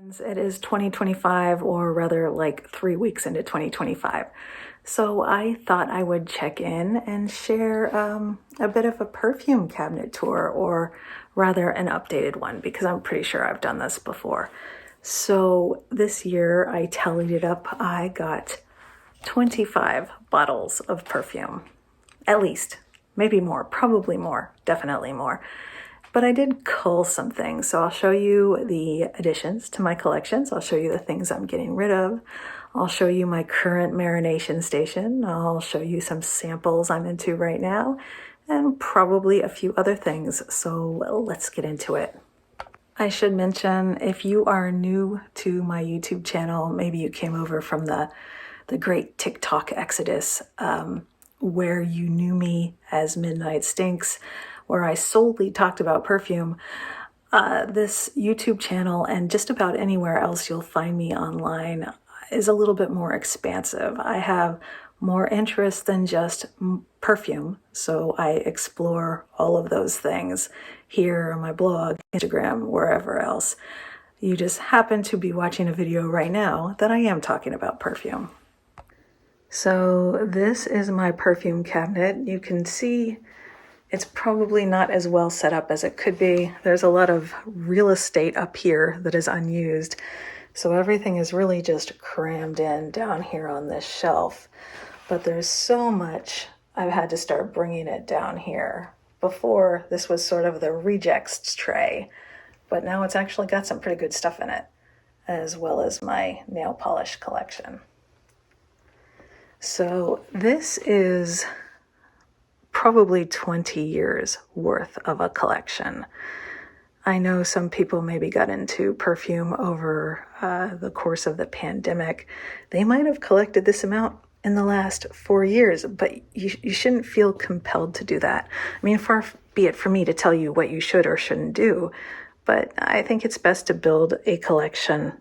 It is 2025, or rather like 3 weeks into 2025. So I thought I would check in and share a bit of a perfume cabinet tour, or rather an updated one, because I'm pretty sure I've done this before. So this year I tallied it up. I got 25 bottles of perfume, at least, maybe more, probably more, definitely more. But I did cull some things, so I'll show you the additions to my collections. I'll show you the things I'm getting rid of. I'll show you my current marination station. I'll show you some samples I'm into right now, and probably a few other things. So let's get into it. I should mention, if you are new to my YouTube channel, maybe you came over from the great TikTok exodus, where you knew me as Midnight Stinks, where I solely talked about perfume. This YouTube channel, and just about anywhere else you'll find me online, is a little bit more expansive. I have more interest than just perfume, so I explore all of those things here on my blog, Instagram, wherever else. You just happen to be watching a video right now that I am talking about perfume. So this is my perfume cabinet. You can see it's probably not as well set up as it could be. There's a lot of real estate up here that is unused. So everything is really just crammed in down here on this shelf. But there's so much, I've had to start bringing it down here. Before, this was sort of the rejects tray, but now it's actually got some pretty good stuff in it, as well as my nail polish collection. So this is probably 20 years worth of a collection. I know some people maybe got into perfume over the course of the pandemic. They might have collected this amount in the last 4 years, but you shouldn't feel compelled to do that. I mean, far be it for me to tell you what you should or shouldn't do, but I think it's best to build a collection,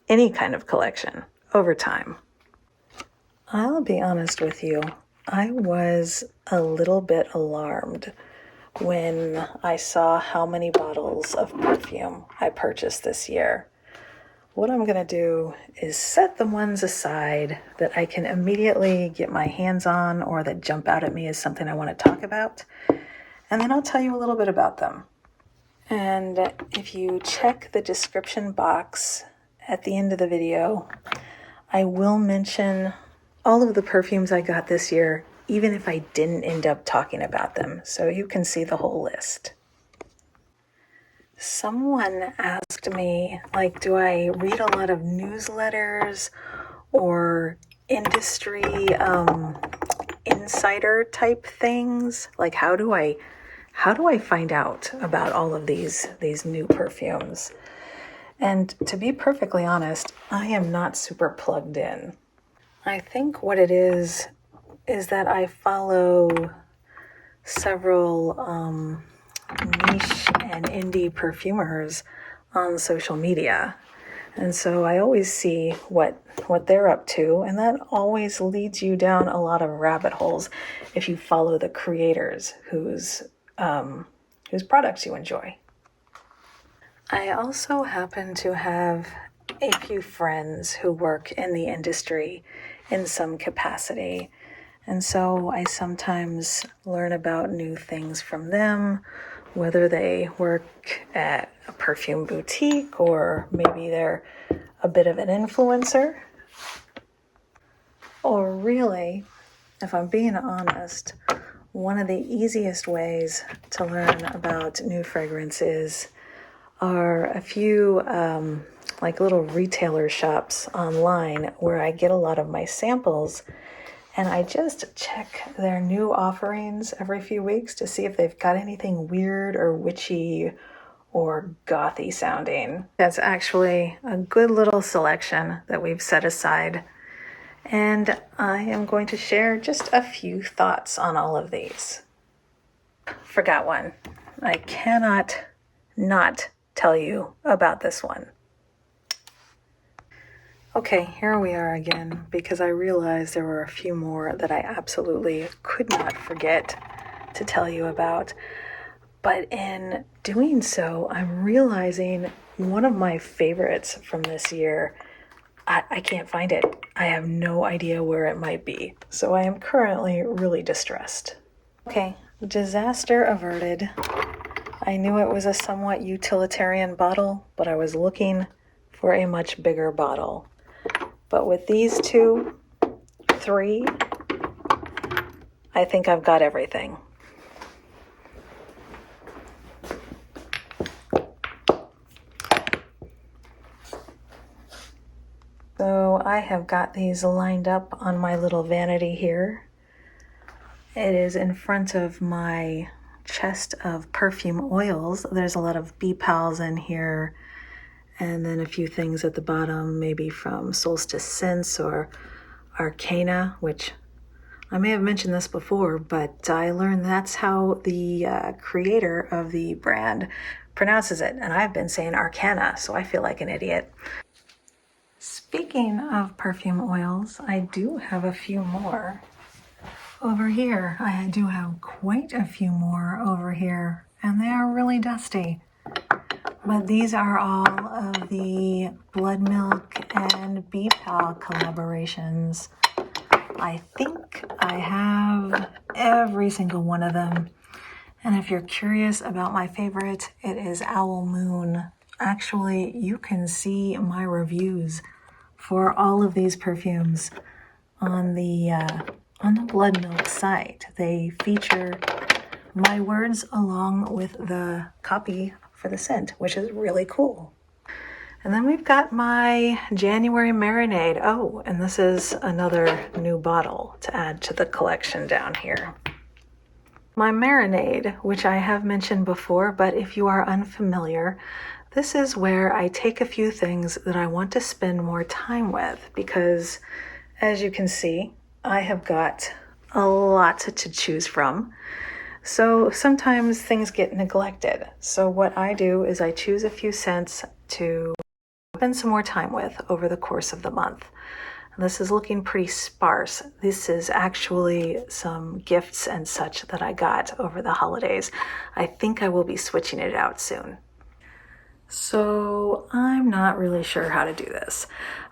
any kind of collection, over time. I'll be honest with you, I was a little bit alarmed when I saw how many bottles of perfume I purchased this year. What I'm going to do is set the ones aside that I can immediately get my hands on, or that jump out at me as something I want to talk about, and then I'll tell you a little bit about them. And if you check the description box at the end of the video, I will mention all of the perfumes I got this year, even if I didn't end up talking about them, so you can see the whole list. Someone asked me, do I read a lot of newsletters or industry insider type things? How do I find out about all of these new perfumes? And to be perfectly honest, I am not super plugged in. I think what it is that I follow several niche and indie perfumers on social media. And so I always see what they're up to, and that always leads you down a lot of rabbit holes if you follow the creators whose products you enjoy. I also happen to have a few friends who work in the industry in some capacity. And so I sometimes learn about new things from them, whether they work at a perfume boutique or maybe they're a bit of an influencer. Or really, if I'm being honest, one of the easiest ways to learn about new fragrances are a few little retailer shops online where I get a lot of my samples, and I just check their new offerings every few weeks to see if they've got anything weird or witchy or gothy sounding. That's actually a good little selection that we've set aside, and I am going to share just a few thoughts on all of these. Forgot one. I cannot not tell you about this one. Okay, here we are again, because I realized there were a few more that I absolutely could not forget to tell you about. But in doing so, I'm realizing one of my favorites from this year. I can't find it. I have no idea where it might be. So I am currently really distressed. Okay, disaster averted. I knew it was a somewhat utilitarian bottle, but I was looking for a much bigger bottle. But with these 2, 3, I think I've got everything. So I have got these lined up on my little vanity here. It is in front of my chest of perfume oils. There's a lot of bee pals in here, and then a few things at the bottom, maybe from Solstice Scents or Arcana, which I may have mentioned this before, but I learned that's how the creator of the brand pronounces it, and I've been saying Arcana, so I feel like an idiot. Speaking of perfume oils, I do have a few more over here. I do have quite a few more over here, and they are really dusty. But these are all of the Blood Milk and Bee Pal collaborations. I think I have every single one of them. And if you're curious about my favorite, it is Owl Moon. Actually, you can see my reviews for all of these perfumes on the Blood Milk site. They feature my words along with the copy for the scent, which is really cool. And then we've got my January marinade. Oh, and this is another new bottle to add to the collection down here. My marinade, which I have mentioned before, but if you are unfamiliar, this is where I take a few things that I want to spend more time with because, as you can see, I have got a lot to choose from. So sometimes things get neglected. So what I do is I choose a few scents to spend some more time with over the course of the month. This is looking pretty sparse. This is actually some gifts and such that I got over the holidays. I think I will be switching it out soon. So I'm not really sure how to do this.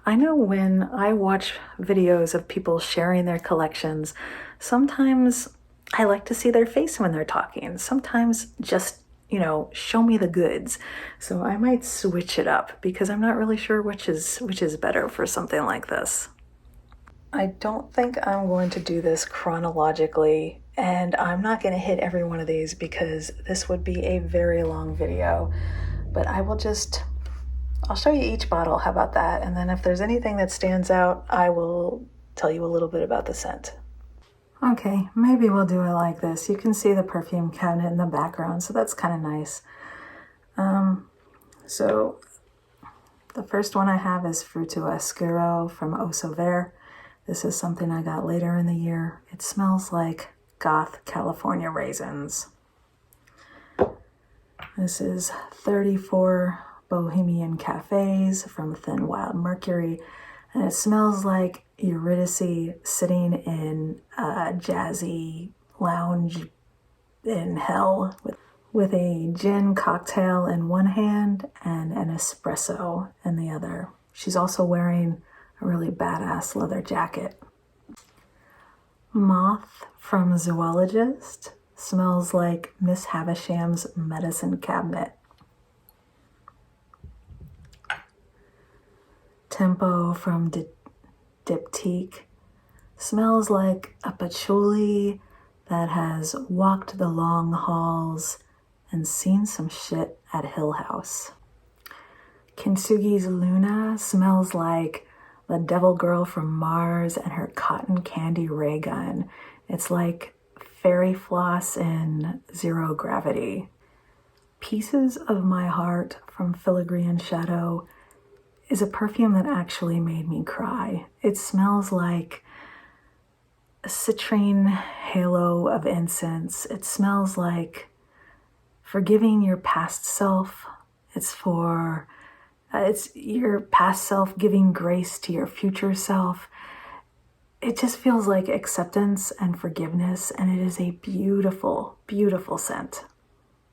I know when I watch videos of people sharing their collections, sometimes I like to see their face when they're talking. Sometimes just, show me the goods. So I might switch it up because I'm not really sure which is better for something like this. I don't think I'm going to do this chronologically, and I'm not going to hit every one of these because this would be a very long video. But I'll show you each bottle. How about that? And then if there's anything that stands out, I will tell you a little bit about the scent. Okay, maybe we'll do it like this. You can see the perfume cabinet in the background, so that's kind of nice. So the first one I have is Fruto Oscuro from Eauso Vert. This is something I got later in the year. It smells like goth California raisins. This is 34 Bohemian Cafes from Thin Wild Mercury, and it smells like Eurydice sitting in a jazzy lounge in hell with a gin cocktail in one hand and an espresso in the other. She's also wearing a really badass leather jacket. Moth from Zoologist smells like Miss Havisham's medicine cabinet. Tempo from Diptyque smells like a patchouli that has walked the long halls and seen some shit at Hill House. Kintsugi's Luna smells like the devil girl from Mars and her cotton candy ray gun. It's like fairy floss in zero gravity. Pieces of My Heart from Filigree and Shadow is a perfume that actually made me cry. It smells like a citrine halo of incense. It smells like forgiving your past self. It's your past self giving grace to your future self. It just feels like acceptance and forgiveness, and it is a beautiful, beautiful scent.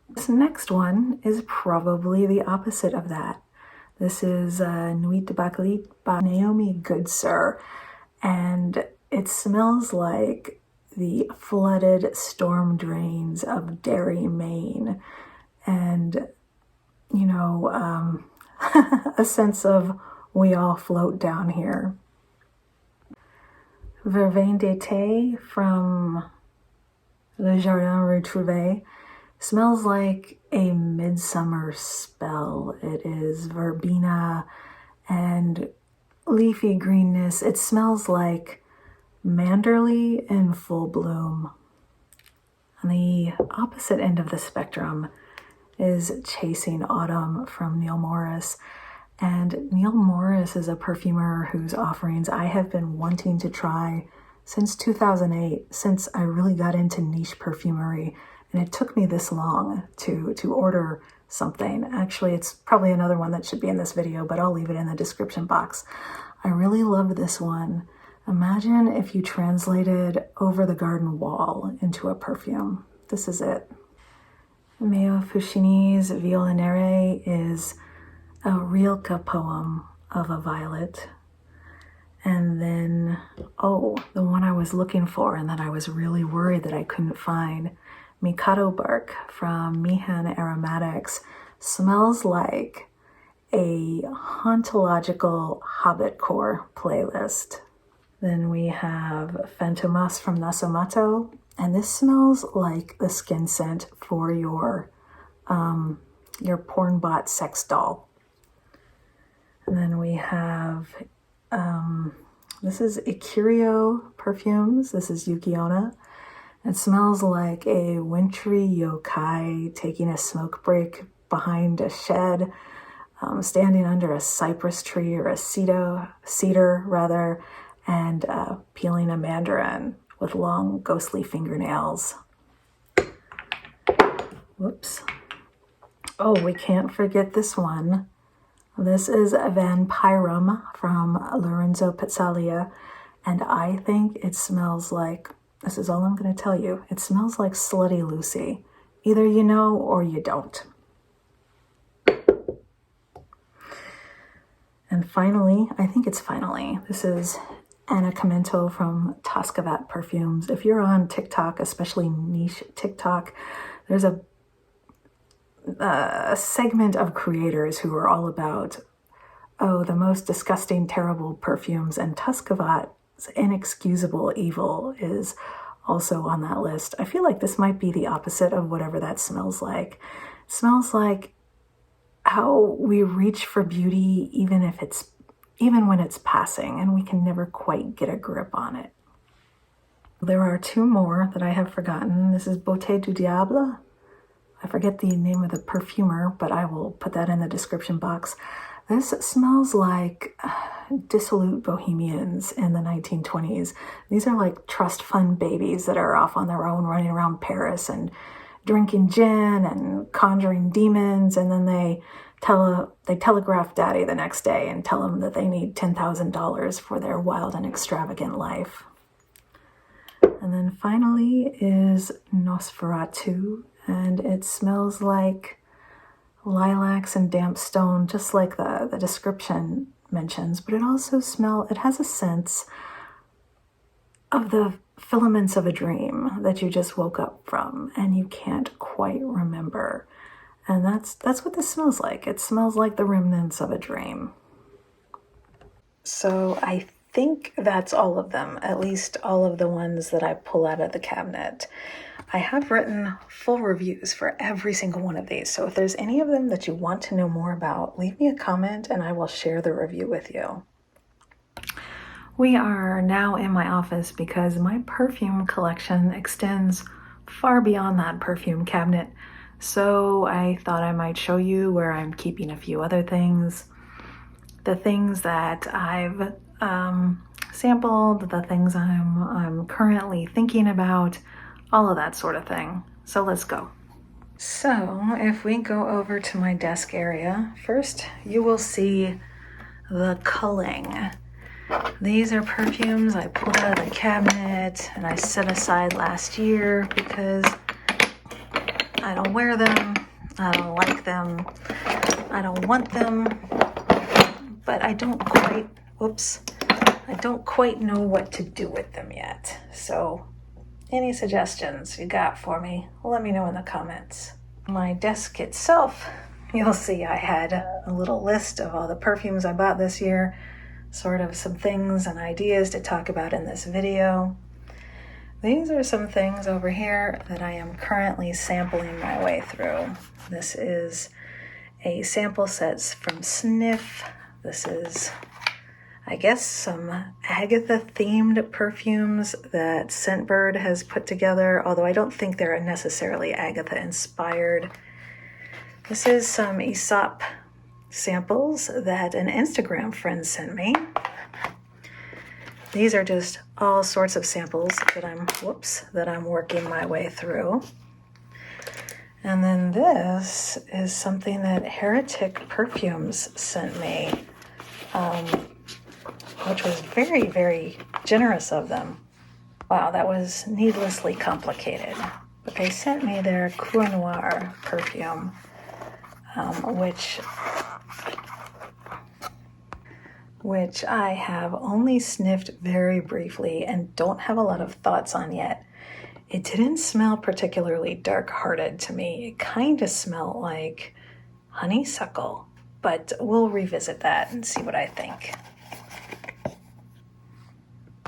This next one is probably the opposite of that. This is Nuit de Bakélit by Naomi Goodsir, and it smells like the flooded storm drains of Derry, Maine, and, you know, a sense of we all float down here. Verveine d'été from Le Jardin Retrouvé smells like a midsummer spell. It is verbena and leafy greenness. It smells like manderley in full bloom. On the opposite end of the spectrum is Chasing Autumn from Neil Morris. And Neil Morris is a perfumer whose offerings I have been wanting to try since 2008, since I really got into niche perfumery. And it took me this long to order something. Actually, it's probably another one that should be in this video, but I'll leave it in the description box. I really love this one. Imagine if you translated Over the Garden Wall into a perfume. This is it. Meo Fusciuni's Viole Nere is a Rilke poem of a violet. And then, the one I was looking for and that I was really worried that I couldn't find, Mikado bark from Mihan Aromatics, smells like a hauntological hobbitcore playlist. Then we have Fantomas from Nasomatto, and this smells like the skin scent for your porn bot sex doll. And then we have, this is Ikiryo Perfumes. This is Yukion'na. It smells like a wintry yokai taking a smoke break behind a shed, standing under a cypress tree or a cedar rather, and peeling a mandarin with long ghostly fingernails. Whoops. Oh, we can't forget this one. This is Vampirum from Lorenzo Pazzaglia, and I think it smells like, this is all I'm going to tell you, it smells like Slutty Lucy. Either you know or you don't. And finally, I think it's finally, this is Annacamento from Toscovat Perfumes. If you're on TikTok, especially niche TikTok, there's a segment of creators who are all about, the most disgusting, terrible perfumes, and Toscovat's Inexcusable Evil is also on that list. I feel like this might be the opposite of whatever that smells like. It smells like how we reach for beauty even when it's passing, and we can never quite get a grip on it. There are two more that I have forgotten. This is Beaute du Diable. I forget the name of the perfumer, but I will put that in the description box. This smells like dissolute bohemians in the 1920s. These are like trust fund babies that are off on their own, running around Paris and drinking gin and conjuring demons, and then they telegraph daddy the next day and tell him that they need $10,000 for their wild and extravagant life. And then finally is Nosferatu, and it smells like lilacs and damp stone, just like the description mentions, but it has a sense of the filaments of a dream that you just woke up from and you can't quite remember. And that's what this smells like. It smells like the remnants of a dream. So I think that's all of them, at least all of the ones that I pull out of the cabinet. I have written full reviews for every single one of these, so if there's any of them that you want to know more about, leave me a comment and I will share the review with you. We are now in my office because my perfume collection extends far beyond that perfume cabinet, so I thought I might show you where I'm keeping a few other things, the things that I've sampled, the things I'm currently thinking about, all of that sort of thing. So let's go. So if we go over to my desk area, first you will see the culling. These are perfumes I pulled out of the cabinet and I set aside last year because I don't wear them. I don't like them. I don't want them. But I don't quite know what to do with them yet. So any suggestions you got for me, let me know in the comments. My desk itself, you'll see I had a little list of all the perfumes I bought this year, sort of some things and ideas to talk about in this video. These are some things over here that I am currently sampling my way through. This is a sample set from Sniff. This is, I guess, some Agatha-themed perfumes that Scentbird has put together, although I don't think they're necessarily Agatha-inspired. This is some Aesop samples that an Instagram friend sent me. These are just all sorts of samples that I'm working my way through. And then this is something that Heretic Perfumes sent me, which was very, very generous of them. Wow, that was needlessly complicated. But they sent me their Coeur Noir perfume, which I have only sniffed very briefly and don't have a lot of thoughts on yet. It didn't smell particularly dark-hearted to me. It kind of smelled like honeysuckle, but we'll revisit that and see what I think.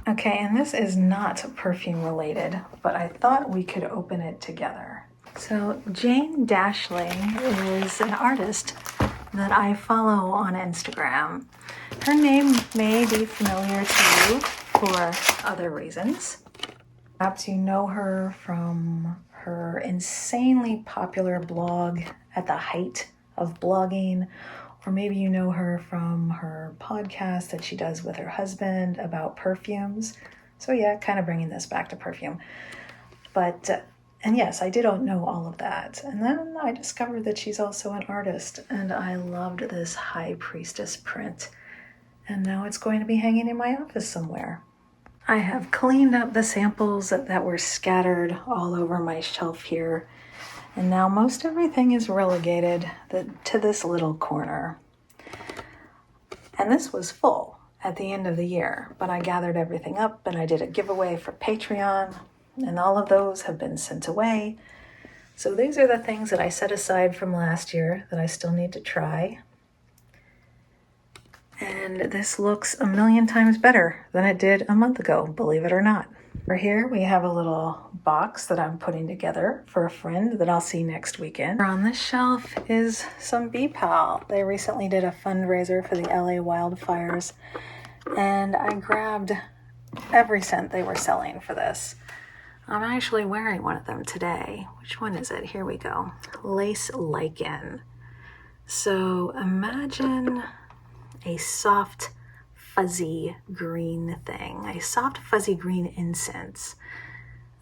Okay, and this is not perfume related, but I thought we could open it together. So Jane Dashling is an artist that I follow on Instagram. Her name may be familiar to you for other reasons. Perhaps you know her from her insanely popular blog at the height of blogging, or maybe you know her from her podcast that she does with her husband about perfumes. So yeah, kind of bringing this back to perfume. And yes, I did know all of that. And then I discovered that she's also an artist, and I loved this High Priestess print. And now it's going to be hanging in my office somewhere. I have cleaned up the samples that were scattered all over my shelf here. And now most everything is relegated to this little corner. And this was full at the end of the year, but I gathered everything up and I did a giveaway for Patreon, and all of those have been sent away. So these are the things that I set aside from last year that I still need to try. And this looks a million times better than it did a month ago, believe it or not. For here, we have a little box that I'm putting together for a friend that I'll see next weekend. On this shelf is some Bpal. They recently did a fundraiser for the LA wildfires, and I grabbed every scent they were selling for this. I'm actually wearing one of them today. Which one is it? Here we go. Lace Lichen. So imagine a soft, fuzzy green thing, a soft, fuzzy green incense.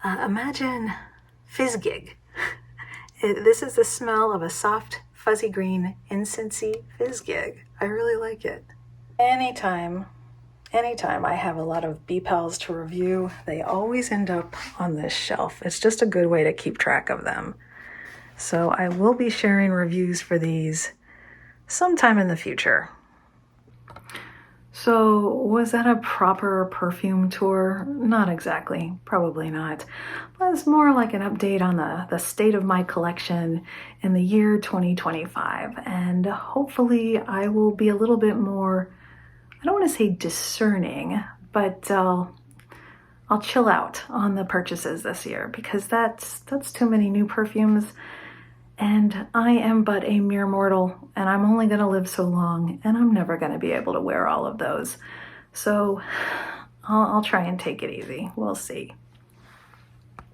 Imagine Fizzgig. This is the smell of a soft, fuzzy green, incensey Fizzgig. I really like it. Anytime I have a lot of Bpals to review, they always end up on this shelf. It's just a good way to keep track of them. So I will be sharing reviews for these sometime in the future. So was that a proper perfume tour? Not exactly, probably not. But it's more like an update on the state of my collection in the year 2025. And hopefully I will be a little bit more, I don't want to say discerning, but I'll chill out on the purchases this year, because that's too many new perfumes. And I am but a mere mortal, and I'm only going to live so long, and I'm never going to be able to wear all of those. So I'll try and take it easy. We'll see.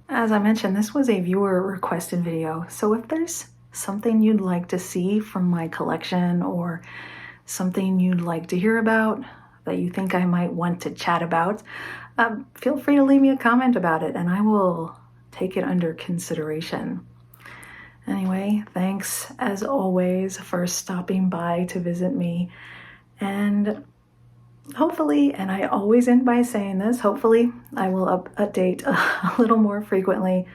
As I mentioned, this was a viewer requested video. So if there's something you'd like to see from my collection, or something you'd like to hear about that you think I might want to chat about, feel free to leave me a comment about it, and I will take it under consideration. Anyway, thanks as always for stopping by to visit me. And hopefully, and I always end by saying this, hopefully I will update a little more frequently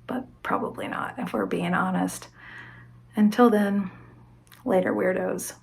but probably not if we're being honest. Until then, later weirdos.